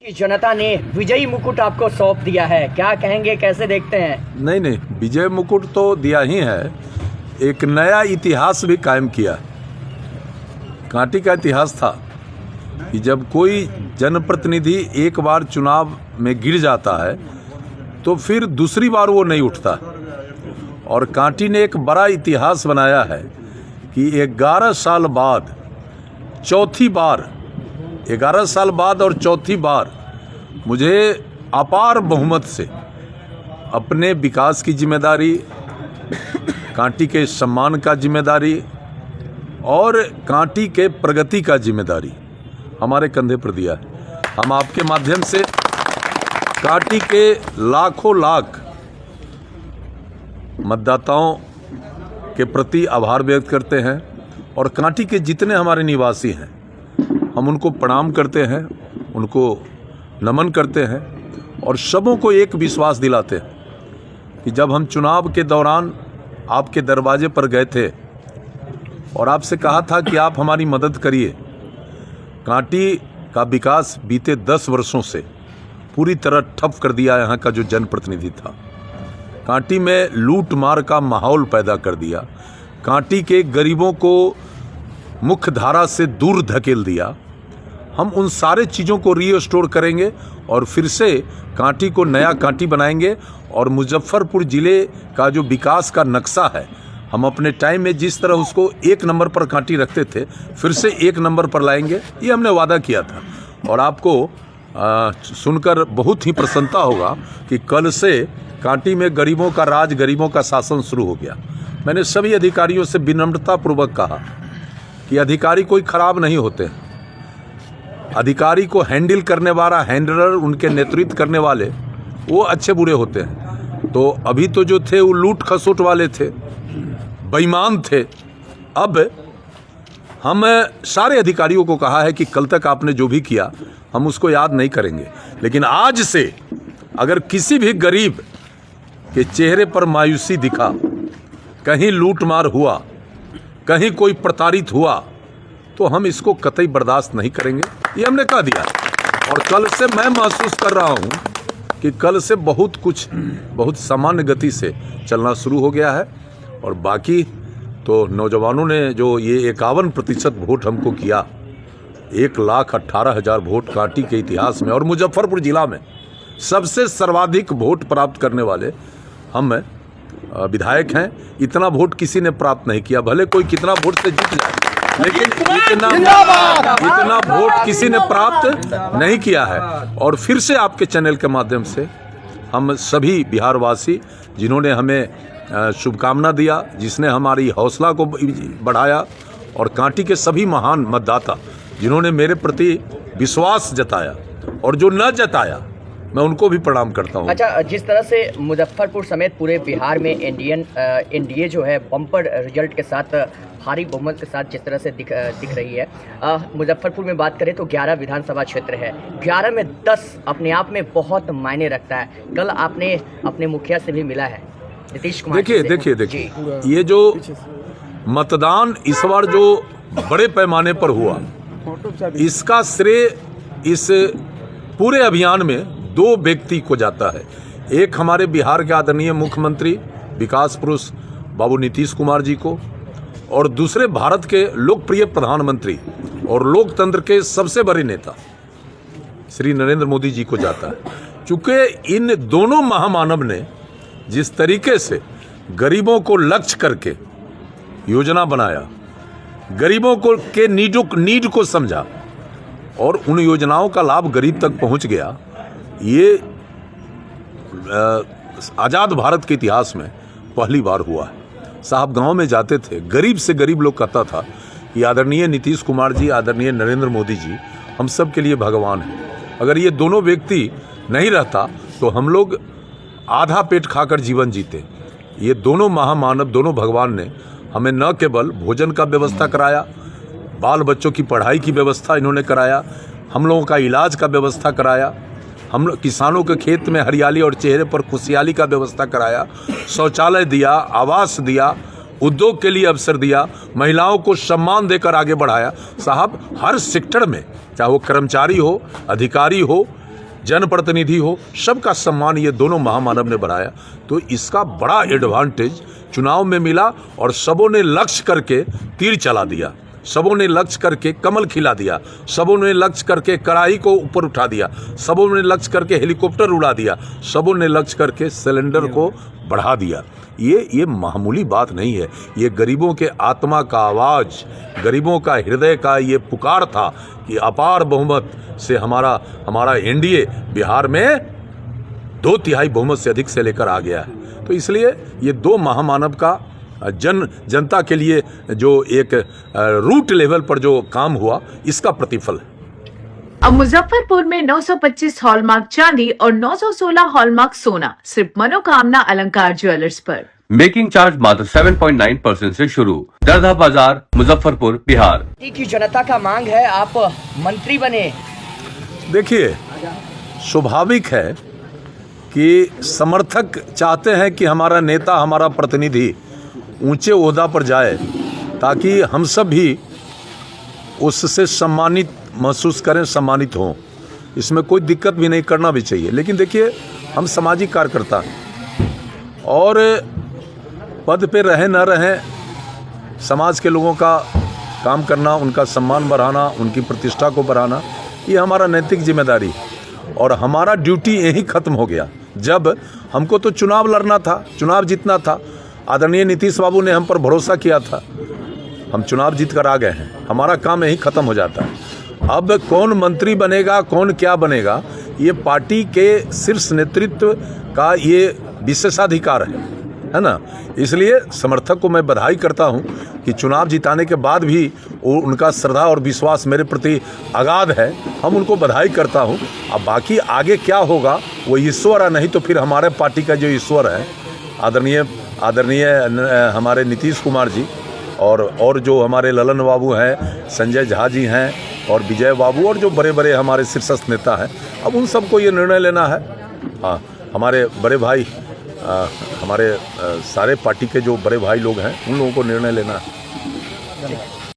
की जनता ने विजयी मुकुट आपको सौंप दिया है, क्या कहेंगे, कैसे देखते हैं? नहीं, विजय मुकुट तो दिया ही है, एक नया इतिहास भी कायम किया। कांटी का इतिहास था कि जब कोई जनप्रतिनिधि एक बार चुनाव में गिर जाता है तो फिर दूसरी बार वो नहीं उठता। और कांटी ने एक बड़ा इतिहास बनाया है कि 11 साल बाद चौथी बार 11 साल बाद और चौथी बार मुझे अपार बहुमत से अपने विकास की जिम्मेदारी, कांटी के सम्मान का जिम्मेदारी और कांटी के प्रगति का जिम्मेदारी हमारे कंधे पर दिया है। हम आपके माध्यम से कांटी के लाखों लाख मतदाताओं के प्रति आभार व्यक्त करते हैं और कांटी के जितने हमारे निवासी हैं हम उनको प्रणाम करते हैं, उनको नमन करते हैं और सबों को एक विश्वास दिलाते हैं कि जब हम चुनाव के दौरान आपके दरवाजे पर गए थे और आपसे कहा था कि आप हमारी मदद करिए। कांटी का विकास बीते 10 वर्षों से पूरी तरह ठप कर दिया यहाँ का जो जनप्रतिनिधि था। कांटी में लूट मार का माहौल पैदा कर दिया, कांटी के गरीबों को मुख्य धारा से दूर धकेल दिया। हम उन सारे चीज़ों को रीस्टोर करेंगे और फिर से कांटी को नया कांटी बनाएंगे और मुजफ्फरपुर ज़िले का जो विकास का नक्शा है, हम अपने टाइम में जिस तरह उसको 1 नंबर पर कांटी रखते थे फिर से 1 नंबर पर लाएंगे, ये हमने वादा किया था। और आपको सुनकर बहुत ही प्रसन्नता होगा कि कल से कांटी में गरीबों का राज, गरीबों का शासन शुरू हो गया। मैंने सभी अधिकारियों से विनम्रतापूर्वक कहा कि अधिकारी कोई खराब नहीं होते, अधिकारी को हैंडल करने वाला, हैंडलर, उनके नेतृत्व करने वाले वो अच्छे बुरे होते हैं। तो अभी तो जो थे वो लूट खसोट वाले थे, बेईमान थे। अब हम सारे अधिकारियों को कहा है कि कल तक आपने जो भी किया हम उसको याद नहीं करेंगे, लेकिन आज से अगर किसी भी गरीब के चेहरे पर मायूसी दिखा, कहीं लूटमार हुआ, कहीं कोई प्रताड़ित हुआ, तो हम इसको कतई बर्दाश्त नहीं करेंगे, ये हमने कह दिया। और कल से मैं महसूस कर रहा हूँ कि कल से बहुत कुछ बहुत सामान्य गति से चलना शुरू हो गया है। और बाकी तो नौजवानों ने जो ये 51% वोट हमको किया, 1,18,000 वोट कांटी के इतिहास में और मुजफ्फरपुर ज़िला में सबसे सर्वाधिक वोट प्राप्त करने वाले हम विधायक हैं। इतना वोट किसी ने प्राप्त नहीं किया, भले कोई कितना वोट से जीत जाए, लेकिन इतना वोट किसी ने प्राप्त नहीं किया है। और फिर से आपके चैनल के माध्यम से हम सभी बिहारवासी, जिन्होंने हमें शुभकामना दिया, जिसने हमारी हौसला को बढ़ाया, और कांटी के सभी महान मतदाता जिन्होंने मेरे प्रति विश्वास जताया और जो न जताया, मैं उनको भी प्रणाम करता हूँ। अच्छा, जिस तरह से मुजफ्फरपुर समेत पूरे बिहार में एनडीए जो है बम्पर रिजल्ट के साथ, भारी बहुमत के साथ जिस तरह से दिख रही है, मुजफ्फरपुर में बात करें तो 11 विधानसभा क्षेत्र है, 11 में 10 अपने आप में बहुत मायने रखता है। कल आपने अपने मुखिया से भी मिला है, नीतीश कुमार। देखिए, ये जो मतदान इस बार जो बड़े पैमाने पर हुआ, इसका श्रेय इस पूरे अभियान में 2 व्यक्ति को जाता है। एक हमारे बिहार के आदरणीय मुख्यमंत्री, विकास पुरुष बाबू नीतीश कुमार जी को, और दूसरे भारत के लोकप्रिय प्रधानमंत्री और लोकतंत्र के सबसे बड़े नेता श्री नरेंद्र मोदी जी को जाता है। चूँकि इन दोनों महामानव ने जिस तरीके से गरीबों को लक्ष्य करके योजना बनाया, गरीबों को के नीड को समझा और उन योजनाओं का लाभ गरीब तक पहुंच गया, ये आज़ाद भारत के इतिहास में पहली बार हुआ है। साहब गांव में जाते थे, गरीब से गरीब लोग कहता था कि आदरणीय नीतीश कुमार जी, आदरणीय नरेंद्र मोदी जी हम सब के लिए भगवान हैं। अगर ये दोनों व्यक्ति नहीं रहता तो हम लोग आधा पेट खाकर जीवन जीते। ये दोनों महामानव, दोनों भगवान ने हमें न केवल भोजन का व्यवस्था कराया, बाल बच्चों की पढ़ाई की व्यवस्था इन्होंने कराया, हम लोगों का इलाज का व्यवस्था कराया, हम किसानों के खेत में हरियाली और चेहरे पर खुशहाली का व्यवस्था कराया, शौचालय दिया, आवास दिया, उद्योग के लिए अवसर दिया, महिलाओं को सम्मान देकर आगे बढ़ाया। साहब हर सेक्टर में, चाहे वो कर्मचारी हो, अधिकारी हो जनप्रतिनिधि हो, सबका सम्मान ये दोनों महामानव ने बढ़ाया। तो इसका बड़ा एडवांटेज चुनाव में मिला और सबों ने लक्ष्य करके तीर चला दिया, सबों ने लक्ष्य करके कमल खिला दिया, सबों ने लक्ष्य करके कड़ाही को ऊपर उठा दिया, सबों ने लक्ष्य करके हेलीकॉप्टर उड़ा दिया, सबों ने लक्ष्य करके सिलेंडर को बढ़ा दिया। ये मामूली बात नहीं है, ये गरीबों के आत्मा का आवाज़, गरीबों का हृदय का ये पुकार था कि अपार बहुमत से हमारा एनडीए बिहार में 2/3 बहुमत से अधिक से लेकर आ गया है। तो इसलिए ये दो महामानव का जनता के लिए जो एक रूट लेवल पर जो काम हुआ, इसका प्रतिफल है। अब मुजफ्फरपुर में 925 हॉलमार्क चांदी और 916 हॉलमार्क सोना सिर्फ मनोकामना अलंकार ज्वेलर्स पर। मेकिंग चार्ज मात्र 7.9% से शुरू। दरदा बाजार, मुजफ्फरपुर, बिहार। की जनता का मांग है आप मंत्री बने। देखिए, स्वाभाविक है कि समर्थक चाहते हैं कि हमारा नेता, हमारा प्रतिनिधि ऊंचे ओहदा पर जाए ताकि हम सब भी उससे सम्मानित महसूस करें, सम्मानित हों। इसमें कोई दिक्कत भी नहीं, करना भी चाहिए। लेकिन देखिए, हम सामाजिक कार्यकर्ता हैं और पद पे रहें न रहें, समाज के लोगों का काम करना, उनका सम्मान बढ़ाना, उनकी प्रतिष्ठा को बढ़ाना, ये हमारा नैतिक जिम्मेदारी है। और हमारा ड्यूटी यही ख़त्म हो गया जब हमको तो चुनाव लड़ना था, चुनाव जीतना था। आदरणीय नीतीश बाबू ने हम पर भरोसा किया था, हम चुनाव जीत कर आ गए हैं, हमारा काम यही ख़त्म हो जाता है। अब कौन मंत्री बनेगा, कौन क्या बनेगा, ये पार्टी के शीर्ष नेतृत्व का ये विशेषाधिकार है ना। इसलिए समर्थक को मैं बधाई करता हूं कि चुनाव जिताने के बाद भी उनका श्रद्धा और विश्वास मेरे प्रति अगाध है, हम उनको बधाई करता हूं। अब बाकी आगे क्या होगा वो ईश्वर है, नहीं तो फिर हमारे पार्टी का जो ईश्वर है आदरणीय हमारे नीतीश कुमार जी और जो हमारे ललन बाबू हैं, संजय झा जी हैं और विजय बाबू और जो बड़े बड़े हमारे शीर्षस्थ नेता हैं, अब उन सबको ये निर्णय लेना है। हाँ, हमारे बड़े भाई, हमारे सारे पार्टी के जो बड़े भाई लोग हैं, उन लोगों को निर्णय लेना है।